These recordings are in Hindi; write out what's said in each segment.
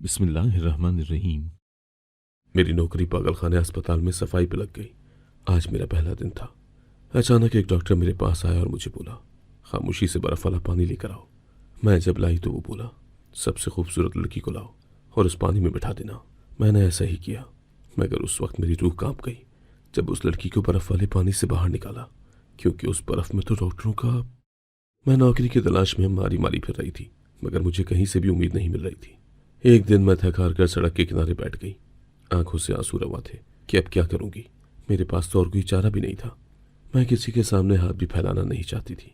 बिस्मिल्लाहिर्रहमानिर्रहीम। मेरी नौकरी पागलखाने अस्पताल में सफाई पे लग गई। आज मेरा पहला दिन था। अचानक एक डॉक्टर मेरे पास आया और मुझे बोला, खामोशी से बर्फ वाला पानी लेकर आओ। मैं जब लाई तो वो बोला, सबसे खूबसूरत लड़की को लाओ और उस पानी में बिठा देना। मैंने ऐसा ही किया, मगर उस वक्त मेरी रूह कांप गई जब उस लड़की को बर्फ वाले पानी से बाहर निकाला, क्योंकि उस बर्फ में तो डॉक्टरों का। मैं नौकरी की तलाश में मारी मारी फिर रही थी, मगर मुझे कहीं से भी उम्मीद नहीं मिल रही थी। एक दिन मैं थक हार कर सड़क के किनारे बैठ गई। आंखों से आंसू रवा थे कि अब क्या करूंगी। मेरे पास तो और कोई चारा भी नहीं था। मैं किसी के सामने हाथ भी फैलाना नहीं चाहती थी।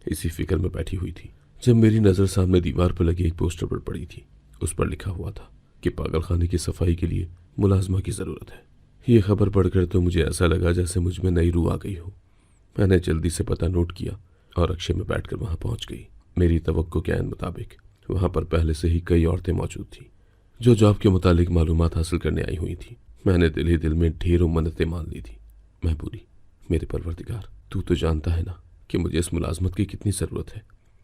इसी फिक्र में बैठी हुई थी जब मेरी नज़र सामने दीवार पर लगी एक पोस्टर पर पड़ी थी। उस पर लिखा हुआ था कि पागलखाने की सफाई के लिए मुलाजमा की ज़रूरत है। ये खबर पढ़कर तो मुझे ऐसा लगा जैसे मुझ में नई रूह आ गई हो। मैंने जल्दी से पता नोट किया और अक्षय में बैठकर वहां पहुंच गई। मेरी तवक्को के ऐन मुताबिक वहां पर पहले से ही कई औरतें मौजूद थीं जो जॉब के मुतालिक मालूमात हासिल करने आई हुई थी। मैंने दिल ही दिल में ढेरों मन्नतें मान ली थी। मैं बोली, मेरे परवरदिगार, तू तो जानता है ना कि मुझे इस मुलाजमत की कितनी ज़रूरत है।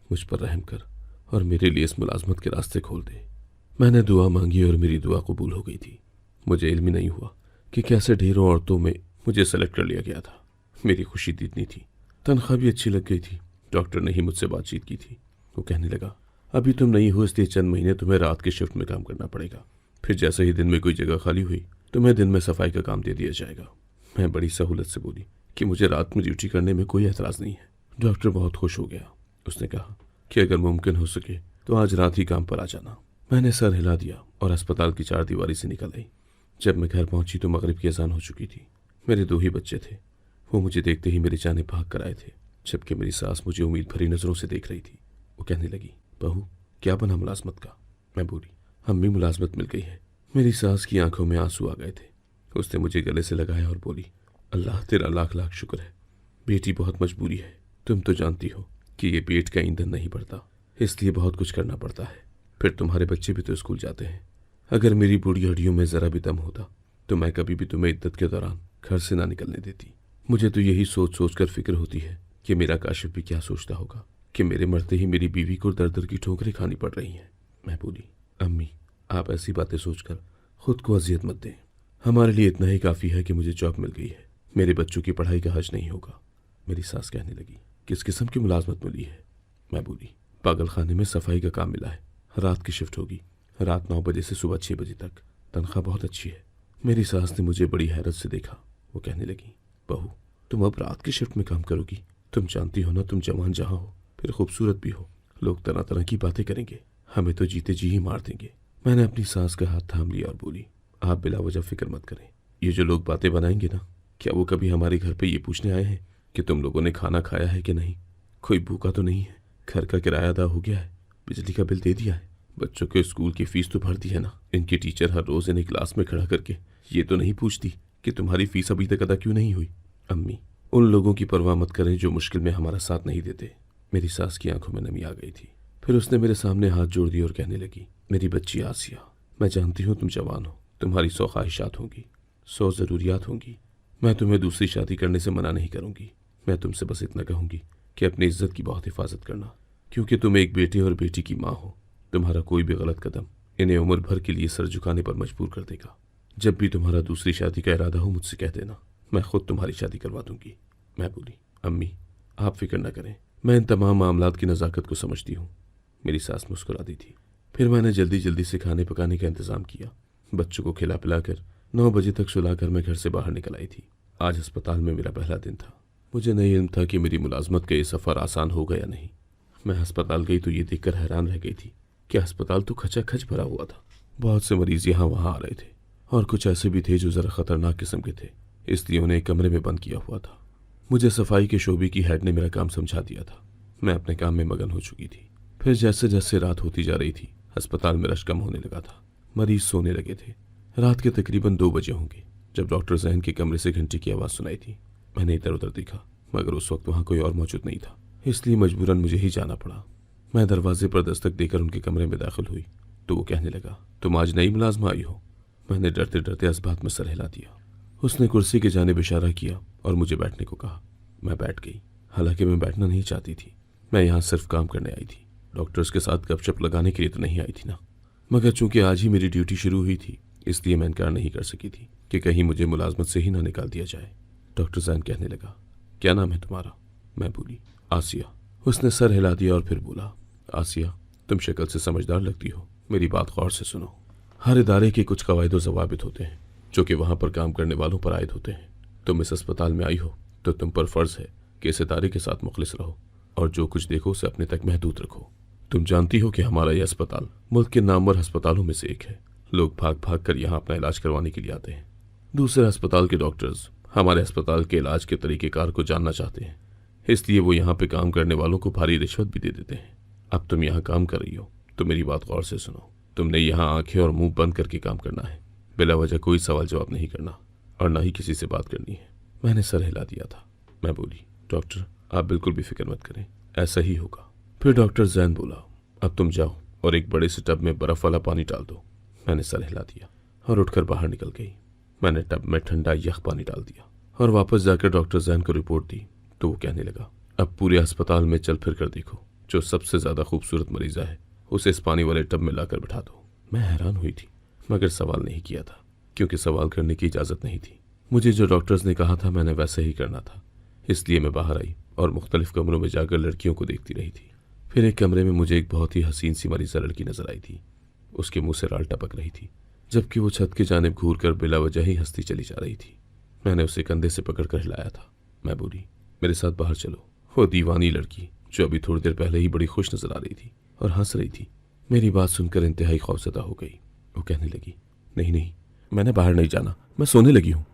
मुझ पर रहम कर और मेरे लिए इस मुलाजमत के रास्ते खोल दे। मैंने दुआ मांगी और मेरी दुआ कबूल हो गई थी। मुझे इल्म ही नहीं हुआ कि कैसे ढेरों औरतों में मुझे सेलेक्ट कर लिया गया था। मेरी खुशी तो इतनी थी, तनख्वाह भी अच्छी लग गई थी। डॉक्टर ने ही मुझसे बातचीत की थी। वो कहने लगा, अभी तुम नहीं हो इसलिए चंद महीने तुम्हें रात के शिफ्ट में काम करना पड़ेगा। फिर जैसे ही दिन में कोई जगह खाली हुई तुम्हें दिन में सफाई का काम दे दिया जाएगा। मैं बड़ी सहूलत से बोली कि मुझे रात में ड्यूटी करने में कोई एतराज़ नहीं है। डॉक्टर बहुत खुश हो गया। उसने कहा कि अगर मुमकिन हो सके तो आज रात ही काम पर आ जाना। मैंने सर हिला दिया और अस्पताल की चारदीवारी से निकल आई। जब मैं घर पहुंची तो मगरिब की अजान हो चुकी थी। मेरे दो ही बच्चे थे। वो मुझे देखते ही मेरी जाने भाग कर आए थे, जबकि मेरी सास मुझे उम्मीद भरी नज़रों से देख रही थी। वो कहने लगी, बहू क्या बना मुलाजमत का? मैं बोली, अम्मी मुलाजमत मिल गई है। मेरी सास की आंखों में आंसू आ गए थे। उसने मुझे गले से लगाया और बोली, अल्लाह तेरा लाख लाख शुक्र है। बेटी बहुत मजबूरी है। तुम तो जानती हो कि ये पेट का ईंधन नहीं बढ़ता, इसलिए बहुत कुछ करना पड़ता है। फिर तुम्हारे बच्चे भी तो स्कूल जाते हैं। अगर मेरी बूढ़ी हड्डियों में ज़रा भी दम होता तो मैं कभी भी तुम्हें इद्दत के दौरान घर से ना निकलने देती। मुझे तो यही सोच सोच कर फिक्र होती है कि मेरा काशिफ भी क्या सोचता होगा कि मेरे मरते ही मेरी बीवी को दर दर की ठोकरें खानी पड़ रही हैं। मैं बोली, अम्मी आप ऐसी बातें सोचकर खुद को अजियत मत दें। हमारे लिए इतना ही काफ़ी है कि मुझे जॉब मिल गई है। मेरे बच्चों की पढ़ाई का हर्ज नहीं होगा। मेरी सास कहने लगी, किस किस्म की मुलाजमत मिली है? मैं बोली, पागल खाने में सफाई का काम मिला है। रात की शिफ्ट होगी, रात 9 बजे से सुबह 6 बजे तक। तनख्वाह बहुत अच्छी है। मेरी सास ने मुझे बड़ी हैरत से देखा। वो कहने लगी, बहू तुम अब रात की शिफ्ट में काम करोगी? तुम जानती हो ना, तुम जवान जहाँ हो, फिर खूबसूरत भी हो, लोग तरह तरह की बातें करेंगे, हमें तो जीते जी ही मार देंगे। मैंने अपनी सास का हाथ थाम लिया और बोली, आप बिला वजह फिक्र मत करें। ये जो लोग बातें बनाएंगे ना, क्या वो कभी हमारे घर पे ये पूछने आए हैं कि तुम लोगों ने खाना खाया है कि नहीं? कोई भूखा तो नहीं है? घर का किराया अदा हो गया है? बिजली का बिल दे दिया है? बच्चों के स्कूल की फीस तो भर दी है ना? इनकी टीचर हर रोज इन्हें क्लास में खड़ा करके ये तो नहीं पूछती कि तुम्हारी फीस अभी तक अदा क्यों नहीं हुई? अम्मी उन लोगों की परवाह मत करें जो मुश्किल में हमारा साथ नहीं देते। मेरी सास की आंखों में नमी आ गई थी। फिर उसने मेरे सामने हाथ जोड़ दिए और कहने लगी, मेरी बच्ची आसिया, मैं जानती हूँ तुम जवान हो, तुम्हारी 100 ख्वाहिशात होंगी, 100 ज़रूरियात होंगी। मैं तुम्हें दूसरी शादी करने से मना नहीं करूँगी। मैं तुमसे बस इतना कहूँगी कि अपनी इज्जत की बहुत हिफाजत करना, क्योंकि तुम एक बेटे और बेटी की माँ हो। तुम्हारा कोई भी गलत कदम इन्हें उम्र भर के लिए सर झुकाने पर मजबूर कर देगा। जब भी तुम्हारा दूसरी शादी का इरादा हो मुझसे कह देना, मैं खुद तुम्हारी शादी करवा दूंगी। मैं बोली, अम्मी आप फिक्र न करें, मैं इन तमाम मामलात की नज़ाकत को समझती हूँ। मेरी सास मुस्कुरा दी थी। फिर मैंने जल्दी जल्दी से खाने पकाने का इंतज़ाम किया। बच्चों को खिला पिलाकर 9 बजे तक सुलाकर मैं घर से बाहर निकल आई थी। आज अस्पताल में मेरा पहला दिन था। मुझे नहीं इल्म था कि मेरी मुलाजमत का ये सफ़र आसान होगा या नहीं। मैं अस्पताल गई तो ये देखकर हैरान रह गई थी कि अस्पताल तो खचाखच भरा हुआ था। बहुत से मरीज यहाँ वहाँ आ रहे थे और कुछ ऐसे भी थे जो ज़रा ख़तरनाक किस्म के थे, इसलिए उन्हें एक कमरे में बंद किया हुआ था। मुझे सफाई के शोबे की हेड ने मेरा काम समझा दिया था। मैं अपने काम में मगन हो चुकी थी। फिर जैसे जैसे रात होती जा रही थी अस्पताल में रश कम होने लगा था। मरीज सोने लगे थे। रात के तकरीबन 2 बजे होंगे जब डॉक्टर जहन के कमरे से घंटी की आवाज़ सुनाई थी। मैंने इधर उधर देखा, मगर उस वक्त वहाँ कोई और मौजूद नहीं था, इसलिए मजबूरन मुझे ही जाना पड़ा। मैं दरवाजे पर दस्तक देकर उनके कमरे में दाखिल हुई तो वो कहने लगा, तुम आज नई मुलाजमा आई हो? मैंने डरते डरते इस बात में सर हिला दिया। उसने कुर्सी की जानिब इशारा किया और मुझे बैठने को कहा। मैं बैठ गई। हालांकि मैं बैठना नहीं चाहती थी। मैं यहाँ सिर्फ काम करने आई थी, डॉक्टर्स के साथ गपशप लगाने के लिए तो नहीं आई थी ना। मगर चूंकि आज ही मेरी ड्यूटी शुरू हुई थी, इसलिए मैं इनकार नहीं कर सकी थी कि कहीं मुझे मुलाजमत से ही ना निकाल दिया जाए। डॉक्टर जैन कहने लगा, क्या नाम है तुम्हारा? मैं बोली, आसिया। उसने सर हिला दिया और फिर बोला, आसिया, तुम शक्ल से समझदार लगती हो, मेरी बात गौर से सुनो। हर इदारे के कुछ कवायद व ज़वाबित होते हैं जो कि वहाँ पर काम करने वालों पर आयद होते हैं। तुम इस अस्पताल में आई हो तो तुम पर फ़र्ज़ है कि इस इदारे के साथ मुखलिस रहो और जो कुछ देखो उसे अपने तक महदूद रखो। तुम जानती हो कि हमारा यह अस्पताल मुल्क के नामवर अस्पतालों में से एक है। लोग भाग भाग कर यहाँ अपना इलाज करवाने के लिए आते हैं। दूसरे अस्पताल के डॉक्टर्स हमारे अस्पताल के इलाज के तरीक़ेकार को जानना चाहते हैं, इसलिए वो यहाँ पे काम करने वालों को भारी रिश्वत भी दे देते हैं। अब तुम यहाँ काम कर रही हो तो मेरी बात गौर से सुनो। तुमने यहाँ आंखें और मुंह बंद करके काम करना है, बिला वजह कोई सवाल जवाब नहीं करना और ना ही किसी से बात करनी है। मैंने सर हिला दिया था। मैं बोली, डॉक्टर आप बिल्कुल भी फिक्र मत करें, ऐसा ही होगा। फिर डॉक्टर जैन बोला, अब तुम जाओ और एक बड़े से टब में बर्फ़ वाला पानी डाल दो। मैंने सर हिला दिया और उठकर बाहर निकल गई। मैंने टब में ठंडा यख पानी डाल दिया और वापस जाकर डॉक्टर जैन को रिपोर्ट दी तो वो कहने लगा, अब पूरे अस्पताल में चल फिर कर देखो, जो सबसे ज़्यादा खूबसूरत मरीज़ा है उसे इस पानी वाले टब में लाकर बिठा दो। मैं हैरान हुई थी मगर सवाल नहीं किया था क्योंकि सवाल करने की इजाज़त नहीं थी। मुझे जो डॉक्टर्स ने कहा था मैंने वैसा ही करना था, इसलिए मैं बाहर आई और मुख्तलिफ कमरों में जाकर लड़कियों को देखती रही थी। फिर एक कमरे में मुझे एक बहुत ही हसीन सी मरीज़ा लड़की नजर आई थी। उसके मुंह से राल टपक रही थी जबकि वो छत की जानिब घूर कर बिला वजह ही हंसती चली जा रही थी। मैंने उसे कंधे से पकड़ कर हिलाया था। मैं बोली, मेरे साथ बाहर चलो। वो दीवानी लड़की जो अभी थोड़ी देर पहले ही बड़ी खुश नजर आ रही थी और हंस रही थी, मेरी बात सुनकर इंतहाई खौफजदा हो गई। वो कहने लगी, नहीं नहीं, मैंने बाहर नहीं जाना, मैं सोने लगी हूँ।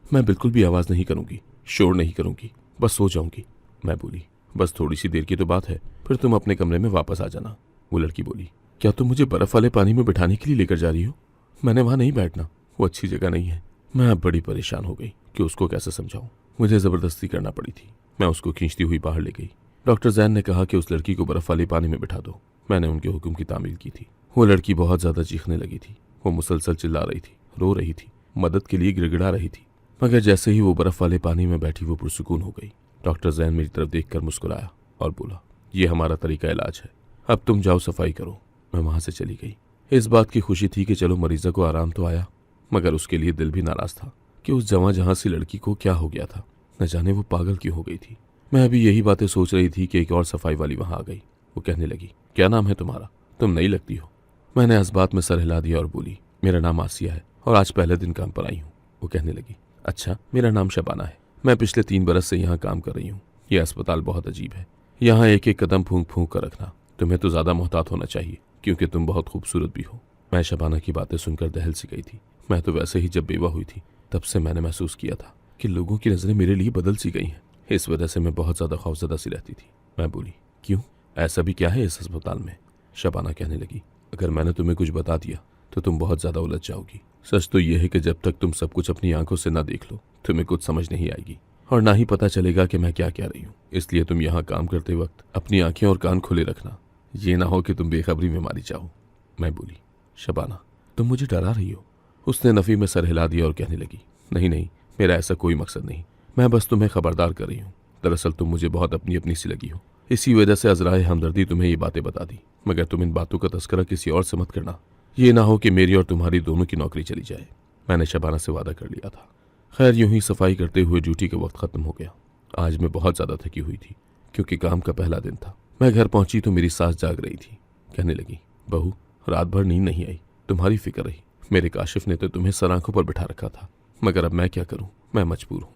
मैं बिल्कुल भी आवाज़ नहीं करूँगी, शोर नहीं करूँगी, बस सो जाऊँगी। मैं बोली, बस थोड़ी सी देर की तो बात है, फिर तुम अपने कमरे में वापस आ जाना। वो लड़की बोली, क्या तुम मुझे बर्फ़ वाले पानी में बिठाने के लिए लेकर जा रही हो? मैंने वहाँ नहीं बैठना, वो अच्छी जगह नहीं है। मैं अब बड़ी परेशान हो गई कि उसको कैसे समझाऊँ। मुझे ज़बरदस्ती करना पड़ी थी। मैं उसको खींचती हुई बाहर ले गई। डॉक्टर जैन ने कहा कि उस लड़की को बर्फ़ वाले पानी में बिठा दो। मैंने उनके हुक्म की तामील की थी। वो लड़की बहुत ज़्यादा चीखने लगी थी। वो मुसलसल चिल्ला रही थी, रो रही थी, मदद के लिए गिड़गिड़ा रही थी। मगर जैसे ही वो बर्फ़ वाले पानी में बैठी वो पुरसुकून हो गई। डॉक्टर जैन मेरी तरफ देखकर मुस्कुराया और बोला, ये हमारा तरीका इलाज है, अब तुम जाओ सफाई करो। मैं वहाँ से चली गई। इस बात की खुशी थी कि चलो मरीज़ा को आराम तो आया, मगर उसके लिए दिल भी नाराज़ था कि उस जवां जहां सी लड़की को क्या हो गया था। न जाने वो पागल क्यों हो गई थी। मैं अभी यही बातें सोच रही थी कि एक और सफाई वाली वहां आ गई। वो कहने लगी, क्या नाम है तुम्हारा? तुम नई लगती हो। मैंने इस बात में सर हिला दिया और बोली, मेरा नाम आसिया है और आज पहले दिन काम पर आई हूँ। वो कहने लगी, अच्छा, मेरा नाम शबाना है। मैं पिछले 3 बरस से यहाँ काम कर रही हूँ। यह अस्पताल बहुत अजीब है। यहाँ एक एक कदम फूंक फूंक कर रखना। तुम्हें तो ज़्यादा मोहतात होना चाहिए क्योंकि तुम बहुत खूबसूरत भी हो। मैं शबाना की बातें सुनकर दहल सी गई थी। मैं तो वैसे ही जब बेवा हुई थी तब से मैंने महसूस किया था कि लोगों की नज़रें मेरे लिए बदल सी गई हैं। इस वजह से मैं बहुत ज़्यादा खौफजदा सी रहती थी। मैं बोली, क्यों, ऐसा भी क्या है इस अस्पताल में? शबाना कहने लगी, अगर मैंने तुम्हें कुछ बता दिया तो तुम बहुत ज़्यादा उलझ जाओगी। सच तो यह है कि जब तक तुम सब कुछ अपनी आंखों से ना देख लो तुम्हें कुछ समझ नहीं आएगी और ना ही पता चलेगा कि मैं क्या कह रही हूँ। इसलिए तुम यहाँ काम करते वक्त अपनी आंखें और कान खुले रखना, ये ना हो कि तुम बेखबरी में मारी जाओ। मैं बोली, शबाना तुम मुझे डरा रही हो। उसने नफ़ी में सर हिला दिया और कहने लगी, नहीं नहीं, मेरा ऐसा कोई मकसद नहीं, मैं बस तुम्हें खबरदार कर रही हूँ। दरअसल तुम मुझे बहुत अपनी अपनी सी लगी हो, इसी वजह से अज़राए हमदर्दी तुम्हें ये बातें बता दी। मगर तुम इन बातों का तस्करा किसी और से मत करना, ये ना हो कि मेरी और तुम्हारी दोनों की नौकरी चली जाए। मैंने शबाना से वादा कर लिया था। खैर यूं ही सफाई करते हुए ड्यूटी का वक्त ख़त्म हो गया। आज मैं बहुत ज़्यादा थकी हुई थी क्योंकि काम का पहला दिन था। मैं घर पहुंची तो मेरी सास जाग रही थी। कहने लगी, बहू रात भर नींद नहीं आई, तुम्हारी फिक्र रही। मेरे काशिफ ने तो तुम्हें सर आंखों पर बिठा रखा था, मगर अब मैं क्या करूं, मैं मजबूर हूं।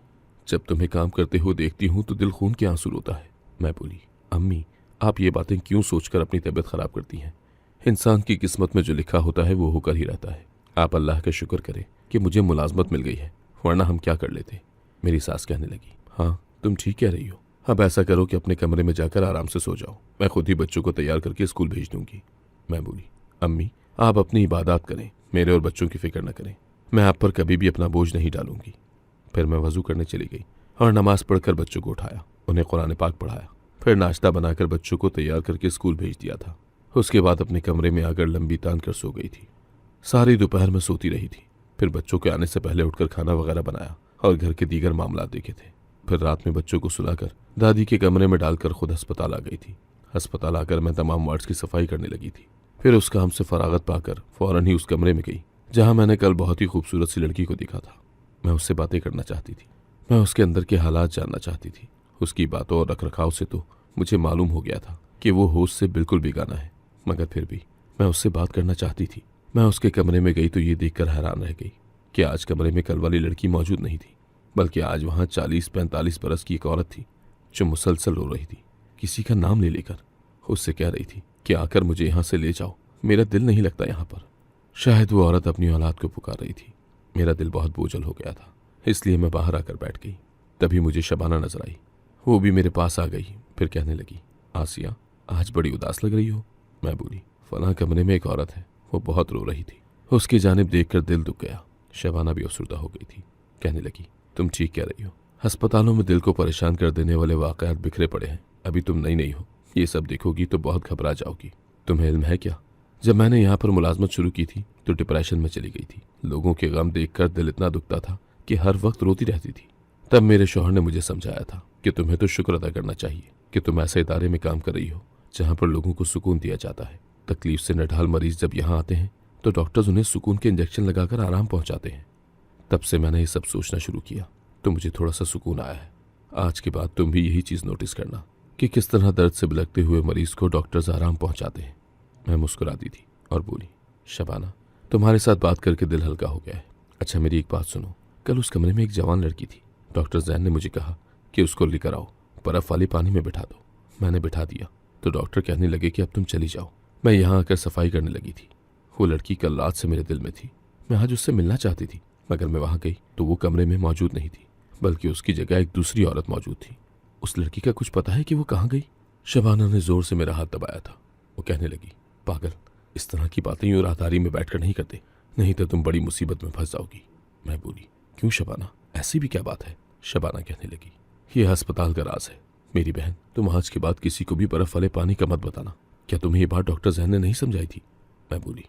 जब तुम्हें काम करते हुए देखती हूं तो दिल खून के आंसू रोता है। मैं बोली, अम्मी आप ये बातें क्यों सोचकर अपनी तबीयत खराब करती हैं? इंसान की किस्मत में जो लिखा होता है वो होकर ही रहता है। आप अल्लाह का शुक्र करें कि मुझे मुलाजमत मिल गई है, वरना हम क्या कर लेते। मेरी सास कहने लगी, हाँ तुम ठीक कह रही हो। अब ऐसा करो कि अपने कमरे में जाकर आराम से सो जाओ, मैं खुद ही बच्चों को तैयार करके स्कूल भेज दूंगी। मैं बोली, अम्मी आप अपनी इबादत करें, मेरे और बच्चों की फिक्र न करें। मैं आप पर कभी भी अपना बोझ नहीं डालूंगी। फिर मैं वजू करने चली गई और नमाज पढ़कर बच्चों को उठाया, उन्हें कुरान पाक पढ़ाया, फिर नाश्ता बनाकर बच्चों को तैयार करके स्कूल भेज दिया था। उसके बाद अपने कमरे में आकर लंबी तान कर सो गई थी। सारी दोपहर में सोती रही थी। फिर बच्चों के आने से पहले उठकर खाना वगैरह बनाया और घर के दीगर मामला देखे थे। फिर रात में बच्चों को सुलाकर दादी के कमरे में डालकर खुद अस्पताल आ गई थी। अस्पताल आकर मैं तमाम वार्ड्स की सफाई करने लगी थी। फिर उस काम से फरागत पाकर फौरन ही उस कमरे में गई जहां मैंने कल बहुत ही खूबसूरत सी लड़की को देखा था। मैं उससे बातें करना चाहती थी। मैं उसके अंदर के हालात जानना चाहती थी। उसकी बातों और रखरखाव से तो मुझे मालूम हो गया था कि वो होश से बिल्कुल बेगाना है, मगर फिर भी मैं उससे बात करना चाहती थी। मैं उसके कमरे में गई तो ये देखकर हैरान रह गई कि आज कमरे में कल वाली लड़की मौजूद नहीं थी, बल्कि आज वहां 40-45 बरस की एक औरत थी जो मुसलसल रो रही थी, किसी का नाम ले लेकर। उससे कह रही थी कि आकर मुझे यहाँ से ले जाओ, मेरा दिल नहीं लगता यहाँ पर। शायद वो औरत अपनी औलाद को पुकार रही थी। मेरा दिल बहुत बोझल हो गया था, इसलिए मैं बाहर आकर बैठ गई। तभी मुझे शबाना नजर आई। वो भी मेरे पास आ गई। फिर कहने लगी, आसिया, आज बड़ी उदास लग रही हो। मैं बोली, फलां कमरे में एक औरत है, वो बहुत रो रही थी। उसकी जानिब देखकर दिल दुख गया। शबाना भी अफसुर्दा हो गई थी। कहने लगी, तुम ठीक कह रही हो, अस्पतालों में दिल को परेशान कर देने वाले वाकयात बिखरे पड़े हैं। अभी तुम नई नहीं हो, ये सब देखोगी तो बहुत घबरा जाओगी। तुम्हें इल्म है क्या, जब मैंने यहाँ पर मुलाजमत शुरू की थी तो डिप्रेशन में चली गई थी। लोगों के गम देखकर दिल इतना दुखता था कि हर वक्त रोती रहती थी। तब मेरे शौहर ने मुझे समझाया था कि तुम्हें तो शुक्र अदा करना चाहिए कि तुम ऐसे इदारे में काम कर रही हो जहाँ पर लोगों को सुकून दिया जाता है। तकलीफ से नढाल मरीज जब यहाँ आते हैं तो डॉक्टर्स उन्हें सुकून के इंजेक्शन लगाकर आराम पहुंचाते हैं। तब से मैंने ये सब सोचना शुरू किया तो मुझे थोड़ा सा सुकून आया है। आज के बाद तुम भी यही चीज़ नोटिस करना कि किस तरह दर्द से बिलखते हुए मरीज को डॉक्टर्स आराम पहुंचाते हैं। मैं मुस्कुरा दी थी और बोली, शबाना, तुम्हारे साथ बात करके दिल हल्का हो गया है। अच्छा मेरी एक बात सुनो, कल उस कमरे में एक जवान लड़की थी। डॉक्टर जैन ने मुझे कहा कि उसको लेकर आओ, बर्फ वाले पानी में बिठा दो। मैंने बिठा दिया तो डॉक्टर कहने लगे कि अब तुम चली जाओ। मैं यहाँ आकर सफाई करने लगी थी। वो लड़की कल रात से मेरे दिल में थी। मैं आज उससे मिलना चाहती थी, मगर मैं वहाँ गई तो वो कमरे में मौजूद नहीं थी, बल्कि उसकी जगह एक दूसरी औरत मौजूद थी। उस लड़की का कुछ पता है कि वो कहाँ गई? शबाना ने जोर से मेरा हाथ दबाया था। वो कहने लगी, पागल, इस तरह की बातें यूं राहदारी में बैठकर नहीं करते, नहीं तो तुम बड़ी मुसीबत में फंस जाओगी। मैं बोली, क्यों शबाना, ऐसी भी क्या बात है? शबाना कहने लगी, यह अस्पताल का राज है मेरी बहन, तुम आज के बाद किसी को भी बर्फ वाले पानी का मत बताना। क्या तुम्हें ये बात डॉक्टर जैन ने नहीं समझाई थी? मैं बोली,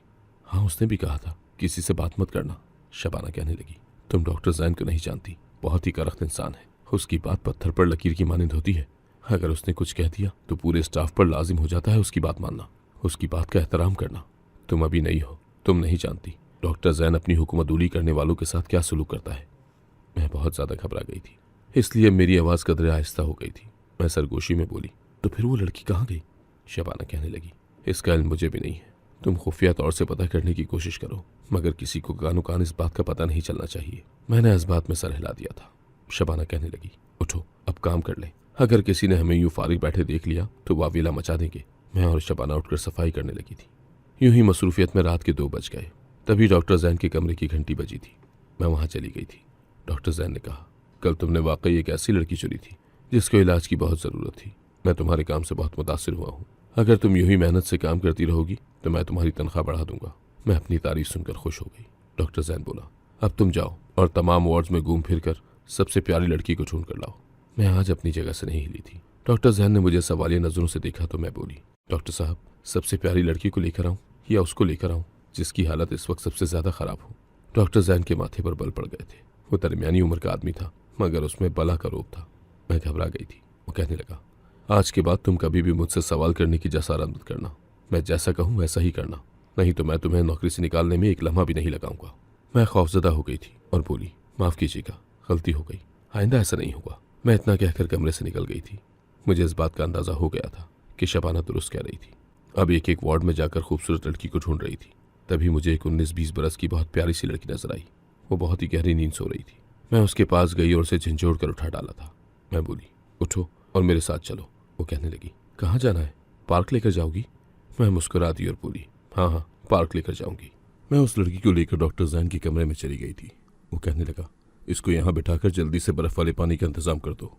हाँ, उसने भी कहा था किसी से बात मत करना। शबाना कहने लगी, तुम डॉक्टर जैन को नहीं जानती, बहुत ही करख्त इंसान है। उसकी बात पत्थर पर लकीर की मानिंद होती है। अगर उसने कुछ कह दिया तो पूरे स्टाफ पर लाजिम हो जाता है उसकी बात मानना, उसकी बात का एहतराम करना। तुम अभी नहीं हो, तुम नहीं जानती डॉक्टर जैन अपनी हुकूमतूली करने वालों के साथ क्या सलूक करता है। मैं बहुत ज्यादा घबरा गई थी, इसलिए मेरी आवाज़ कदरे आहिस्ता हो गई थी। मैं सरगोशी में बोली, तो फिर वो लड़की कहाँ गई? शबाना कहने लगी, इसका इल्म मुझे भी नहीं है। तुम खुफिया तौर से पता करने की कोशिश करो, मगर किसी को कानो कान इस बात का पता नहीं चलना चाहिए। मैंने इस बात में सर हिला दिया था। शबाना कहने लगी, उठो, अब काम कर लें। अगर किसी ने हमें यूं फारिग बैठे देख लिया तो वावीला मचा देंगे। मैं और शबाना उठकर सफाई करने लगी थी। यूं ही मसरूफियत में रात के 2 बज गए। तभी डॉक्टर जैन के कमरे की घंटी बजी थी। मैं वहां चली गई थी। डॉक्टर जैन ने कहा, कल तुमने वाकई एक ऐसी लड़की चुनी थी जिसको इलाज की बहुत ज़रूरत थी। मैं तुम्हारे काम से बहुत मुतासिर हुआ हूँ। अगर तुम यूं ही मेहनत से काम करती रहोगी तो मैं तुम्हारी तनख्वाह बढ़ा दूंगा। मैं अपनी तारीफ सुनकर खुश हो गई। डॉक्टर जैन बोला, अब तुम जाओ और तमाम वार्ड्स में घूम फिर कर सबसे प्यारी लड़की को ढूंढ कर लाओ। मैं आज अपनी जगह से नहीं हिली थी। डॉक्टर जैन ने मुझे सवालिया नजरों से देखा तो मैं बोली, डॉक्टर साहब, सबसे प्यारी लड़की को लेकर आऊं या उसको लेकर आऊं जिसकी हालत इस वक्त सबसे ज्यादा खराब हो? डॉक्टर जैन के माथे पर बल पड़ गए थे। वो दरमियानी उम्र का आदमी था, मगर उसमें बला का रोग था। मैं घबरा गई थी। वो कहने लगा, आज के बाद तुम कभी भी मुझसे सवाल करने की जसारत मत करना। मैं जैसा कहूँ वैसा ही करना, नहीं तो मैं तुम्हें नौकरी से निकालने में एक लम्हा भी नहीं लगाऊंगा। मैं खौफजदा हो गई थी और बोली, माफ़ कीजिएगा, गलती हो गई, आइंदा ऐसा नहीं होगा। मैं इतना कहकर कमरे से निकल गई थी। मुझे इस बात का अंदाजा हो गया था कि शबाना दुरुस्त कह रही थी। अब एक एक वार्ड में जाकर खूबसूरत लड़की को ढूंढ रही थी। तभी मुझे एक 19-20 बरस की बहुत प्यारी सी लड़की नजर आई। वो बहुत ही गहरी नींद सो रही थी। मैं उसके पास गई और उसे झंझोड़ कर उठा डाला था। मैं बोली, उठो और मेरे साथ चलो। वो कहने लगी, कहाँ जाना है? पार्क लेकर जाओगी? मैं मुस्कुरा दी और बोली, हाँ हाँ, पार्क लेकर जाऊंगी। मैं उस लड़की को लेकर डॉक्टर जैन के कमरे में चली गई थी। वो कहने लगा, इसको यहाँ बिठाकर जल्दी से बर्फ वाले पानी का इंतजाम कर दो।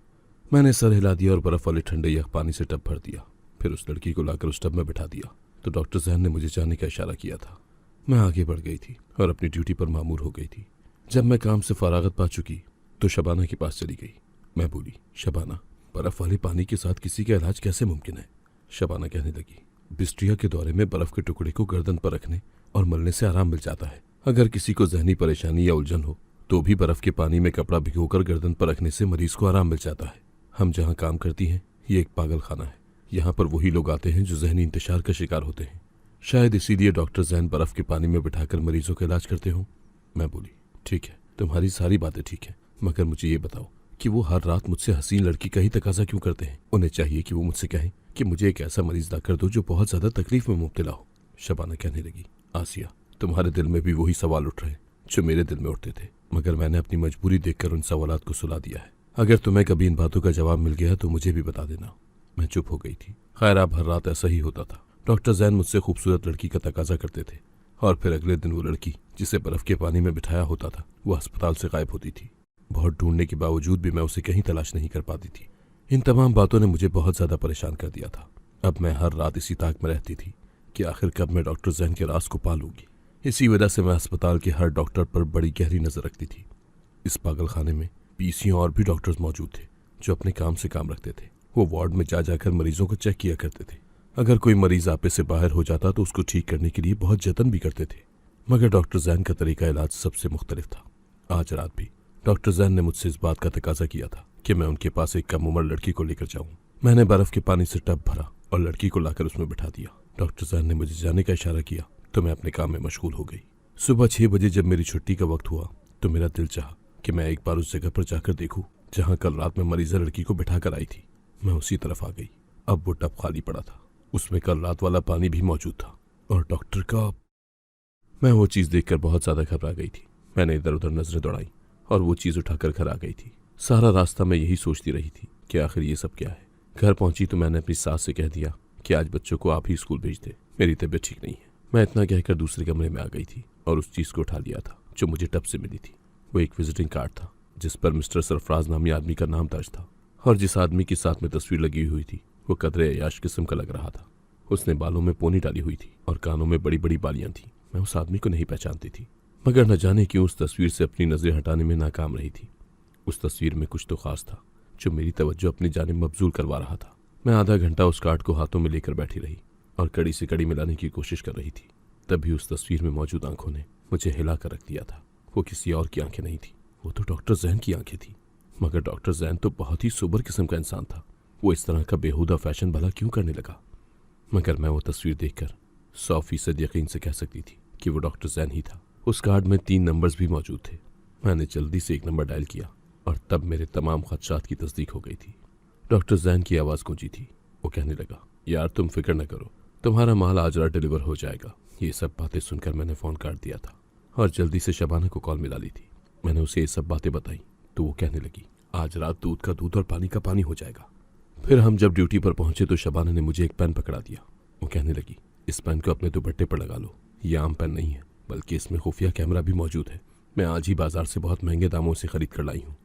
मैंने सर हिला दिया और बर्फ वाले ठंडे यख पानी से टब भर दिया। फिर उस लड़की को लाकर उस टब में बिठा दिया तो डॉक्टर जैन ने मुझे जाने का इशारा किया था। मैं आगे बढ़ गई थी और अपनी ड्यूटी पर मामूर हो गई थी। जब मैं काम से फरागत पा चुकी तो शबाना के पास चली गई। मैं बोली, शबाना, बर्फ वाले पानी के साथ किसी का इलाज कैसे मुमकिन है? शबाना कहने लगी, बिस्ट्रिया के दौरे में बर्फ के टुकड़े को गर्दन पर रखने और मलने से आराम मिल जाता है। अगर किसी को जहनी परेशानी या उलझन हो तो भी बर्फ के पानी में कपड़ा भिगोकर गर्दन पर रखने से मरीज को आराम मिल जाता है। हम जहाँ काम करती हैं ये एक पागल खाना है। यहाँ पर वही लोग आते हैं जो जहनी इंतशार का शिकार होते हैं। शायद इसीलिए डॉक्टर जैन बर्फ के पानी में बिठाकर मरीजों का इलाज करते हो। मैं बोली, ठीक है, तुम्हारी सारी बातें ठीक है, मगर मुझे ये बताओ कि वो हर रात मुझसे हसीन लड़की का ही तकाजा क्यों करते हैं? उन्हें चाहिए कि वो मुझसे कहें कि मुझे एक ऐसा मरीज ला कर दो जो बहुत ज्यादा तकलीफ में मुब्तला हो। शबाना कहने लगी, आसिया, तुम्हारे दिल में भी वही सवाल उठ रहे जो मेरे दिल में उठते थे, मगर मैंने अपनी मजबूरी देखकर उन सवालात को सुला दिया है। अगर तुम्हें कभी इन बातों का जवाब मिल गया तो मुझे भी बता देना। मैं चुप हो गई थी। खैर, अब हर रात ऐसा ही होता था। डॉक्टर जैन मुझसे खूबसूरत लड़की का तकाजा करते थे और फिर अगले दिन वो लड़की जिसे बर्फ के पानी में बिठाया होता था वो अस्पताल से गायब होती थी। बहुत ढूंढने के बावजूद भी मैं उसे कहीं तलाश नहीं कर पाती थी। इन तमाम बातों ने मुझे बहुत ज्यादा परेशान कर दिया था। अब मैं हर रात इसी ताक में रहती थी कि आखिर कब मैं डॉक्टर जैन के राज को पालूंगी। इसी वजह से मैं अस्पताल के हर डॉक्टर पर बड़ी गहरी नजर रखती थी। इस पागल खाने में पीसीओ और भी डॉक्टर्स मौजूद थे जो अपने काम से काम रखते थे। वो वार्ड में जा जाकर मरीजों को चेक किया करते थे। अगर कोई मरीज आपे से बाहर हो जाता तो उसको ठीक करने के लिए बहुत जतन भी करते थे, मगर डॉक्टर जैन का तरीका इलाज सबसे मुख्तलिफ था। आज रात भी डॉक्टर जैन ने मुझसे इस बात का तकाजा किया था कि मैं उनके पास एक कम उम्र लड़की को लेकर जाऊं। मैंने बर्फ के पानी से टब भरा और लड़की को लाकर उसमें बिठा दिया। डॉक्टर जैन ने मुझे जाने का इशारा किया तो मैं अपने काम में मशगूल हो गई। सुबह 6 बजे जब मेरी छुट्टी का वक्त हुआ तो मेरा दिल चाहा कि मैं एक बार उस जगह पर जाकर देखूं जहां कल रात में मरीजा लड़की को बिठा कर आई थी। मैं उसी तरफ आ गई। अब वो टब खाली पड़ा था, उसमें कल रात वाला पानी भी मौजूद था और डॉक्टर का। मैं वो चीज देखकर बहुत ज्यादा घबरा गई थी। मैंने इधर उधर नजरें दौड़ाई और वो चीज उठाकर घर आ गई थी। सारा रास्ता मैं यही सोचती रही थी कि आखिर ये सब क्या है। घर पहुंची तो मैंने अपनी सास से कह दिया कि आज बच्चों को आप ही स्कूल भेज दे, मेरी तबीयत ठीक नहीं है। मैं इतना कहकर दूसरे कमरे में आ गई थी और उस चीज को उठा लिया था जो मुझे टब से मिली थी। वो एक विजिटिंग कार्ड था जिस पर मिस्टर सरफराज नामी आदमी का नाम दर्ज था और जिस आदमी के साथ में तस्वीर लगी हुई थी वो कदरे अयाश किस्म का लग रहा था। उसने बालों में पोनी डाली हुई थी और कानों में बड़ी बड़ी बालियां थी। मैं उस आदमी को नहीं पहचानती थी, मगर न जाने क्यों उस तस्वीर से अपनी नजरें हटाने में नाकाम रही थी। उस तस्वीर में कुछ तो खास था जो मेरी तवज्जो अपनी जानिब मबजूल करवा रहा था। मैं आधा घंटा उस कार्ड को हाथों में लेकर बैठी रही और कड़ी से कड़ी मिलाने की कोशिश कर रही थी। तभी उस तस्वीर में मौजूद आंखों ने मुझे हिला कर रख दिया था। वो किसी और की आंखें नहीं थी, वो तो डॉक्टर जैन की आंखें थी। मगर डॉक्टर जैन तो बहुत ही सोबर किस्म का इंसान था। वो इस तरह का बेहुदा फैशन भला क्यों करने लगा? मगर मैं वो तस्वीर देखकर 100% यकीन से कह सकती थी कि वो डॉक्टर जैन ही था। उस कार्ड में 3 नंबर्स भी मौजूद थे। मैंने जल्दी से एक नंबर डायल किया और तब मेरे तमाम खदशात की तस्दीक हो गई थी। डॉक्टर जैन की आवाज़ गूंजी थी। वो कहने लगा, यार तुम फिक्र न करो, तुम्हारा माल आज रात डिलीवर हो जाएगा। ये सब बातें सुनकर मैंने फ़ोन काट दिया था और जल्दी से शबाना को कॉल मिला ली थी। मैंने उसे ये सब बातें बताई तो वो कहने लगी, आज रात दूध का दूध और पानी का पानी हो जाएगा। फिर हम जब ड्यूटी पर पहुंचे तो शबाना ने मुझे एक पेन पकड़ा दिया। वो कहने लगी, इस पेन को अपने दुपट्टे पर लगा लो। ये आम पेन नहीं है, बल्कि इसमें खुफिया कैमरा भी मौजूद है। मैं आज ही बाजार से बहुत महंगे दामों से खरीद कर लाई हूँ।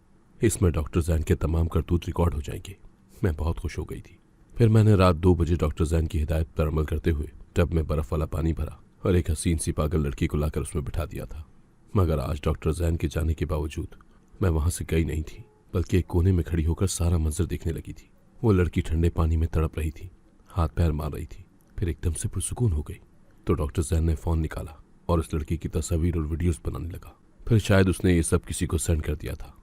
इसमें डॉक्टर जैन के तमाम करतूत रिकॉर्ड हो जाएंगे। मैं बहुत खुश हो गई थी। फिर मैंने रात 2 बजे डॉक्टर जैन की हिदायत पर अमल करते हुए टब में बर्फ वाला पानी भरा और एक हसीन सी पागल लड़की को लाकर उसमें बिठा दिया था। मगर आज डॉक्टर जैन के जाने के बावजूद मैं वहां से गई नहीं थी, बल्कि एक कोने में खड़ी होकर सारा मंजर देखने लगी थी। वो लड़की ठंडे पानी में तड़प रही थी, हाथ पैर मार रही थी, फिर एकदम से पुरसुकून हो गई। तो डॉक्टर जैन ने फ़ोन निकाला और उस लड़की की तस्वीर और वीडियोस बनाने लगा। फिर शायद उसने ये सब किसी को सेंड कर दिया था।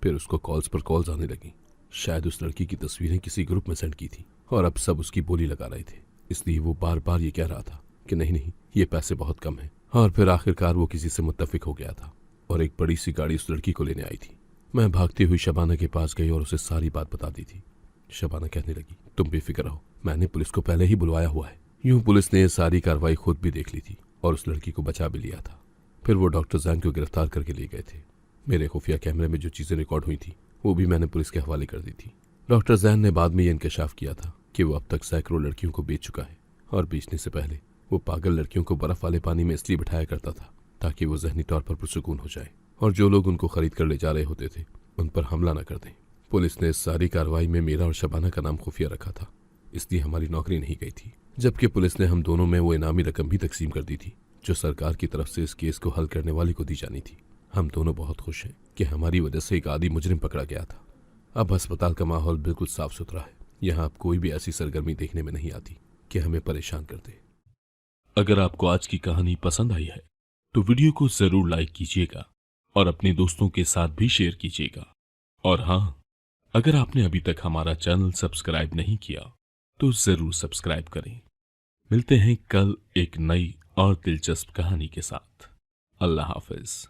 फिर उसको कॉल्स पर कॉल्स आने लगी। शायद उस लड़की की तस्वीरें किसी ग्रुप में सेंड की थी और अब सब उसकी बोली लगा रहे थे। इसलिए वो बार बार ये कह रहा था कि नहीं नहीं, ये पैसे बहुत कम हैं। और फिर आखिरकार वो किसी से मुत्तफिक हो गया था और एक बड़ी सी गाड़ी उस लड़की को लेने आई थी। मैं भागती हुई शबाना के पास गई और उसे सारी बात बता दी थी। शबाना कहने लगी, तुम बेफिक्र रहो, मैंने पुलिस को पहले ही बुलवाया हुआ है। यूं पुलिस ने ये सारी कार्रवाई खुद भी देख ली थी और उस लड़की को बचा भी लिया था। फिर वो डॉक्टर जैन को गिरफ्तार करके ले गए थे। मेरे खुफिया कैमरे में जो चीज़ें रिकॉर्ड हुई थी वो भी मैंने पुलिस के हवाले कर दी थी। डॉक्टर जैन ने बाद में ये इंकशाफ किया था कि वो अब तक सैकड़ों लड़कियों को बेच चुका है और बेचने से पहले वो पागल लड़कियों को बर्फ वाले पानी में इसलिए बिठाया करता था ताकि वो जहनी तौर पर पुरसुकून हो जाए और जो लोग उनको खरीद कर ले जा रहे होते थे उन पर हमला न कर दें। पुलिस ने इस सारी कार्रवाई में मेरा और शबाना का नाम खुफिया रखा था, इसलिए हमारी नौकरी नहीं गई थी। जबकि पुलिस ने हम दोनों में वो इनामी रकम भी तकसीम कर दी थी जो सरकार की तरफ से इस केस को हल करने वाले को दी जानी थी। हम दोनों बहुत खुश हैं कि हमारी वजह से एक आदी मुजरिम पकड़ा गया था। अब अस्पताल का माहौल बिल्कुल साफ सुथरा है। यहाँ अब कोई भी ऐसी सरगर्मी देखने में नहीं आती कि हमें परेशान कर दे। अगर आपको आज की कहानी पसंद आई है तो वीडियो को जरूर लाइक कीजिएगा और अपने दोस्तों के साथ भी शेयर कीजिएगा। और हाँ, अगर आपने अभी तक हमारा चैनल सब्सक्राइब नहीं किया तो जरूर सब्सक्राइब करें। मिलते हैं कल एक नई और दिलचस्प कहानी के साथ। अल्लाह हाफिज।